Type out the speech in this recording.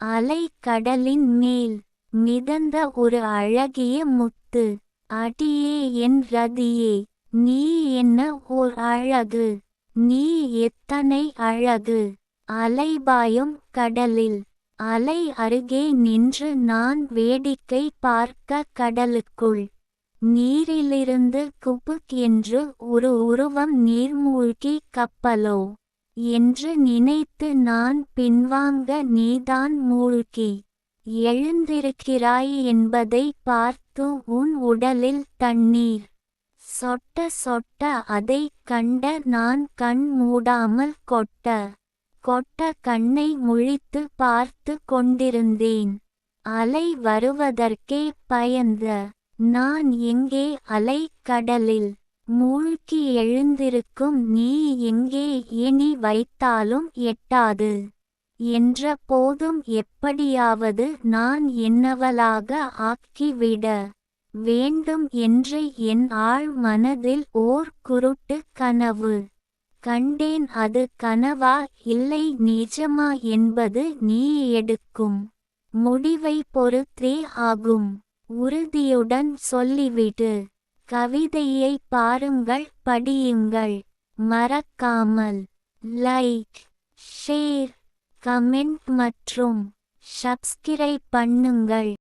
அலை கடலின் மேல் மிதந்த ஒரு அழகிய முத்து. அடியே என் ரதியே, நீ என்ன ஓர் அழகு, நீ எத்தனை அழகு. அலைபாயும் கடலில் அலை அருகே நின்று நான் வேடிக்கை பார்க்க கடலுக்குள் நீரிலிருந்து குபுக் என்று ஒரு உருவம் நீர்மூழ்கி கப்பலோ என்று நினைத்து நான் பின்வாங்க நீதான் மூழ்கி எழுந்திருக்கிறாய் என்பதை பார்த்து உன் உடலில் தண்ணீர் சொட்ட சொட்ட அதைக் கண்ட நான் கண் மூடாமல் கொட்ட கொட்ட கண்ணை முழித்து பார்த்து கொண்டிருந்தேன். அலை வருவதற்கே பயந்த நான் எங்கே அலை கடலில் மூழ்கி எழுந்திருக்கும் நீ எங்கே இனி வைத்தாலும் எட்டாது என்ற போதும் எப்படியாவது நான் என்னவளாக ஆக்கிவிட வேண்டும் என்று என் ஆழ் மனதில் ஓர் குருட்டு கனவு கண்டேன். அது கனவா இல்லை நிஜமா என்பது நீ எடுக்கும் முடிவை பொறுத்தே ஆகும். உறுதியுடன் சொல்லிவிடு. கவிதையை பாருங்கள், படியுங்கள். மறக்காமல் லைக், ஷேர், கமெண்ட் மற்றும் சப்ஸ்கிரைப் பண்ணுங்கள்.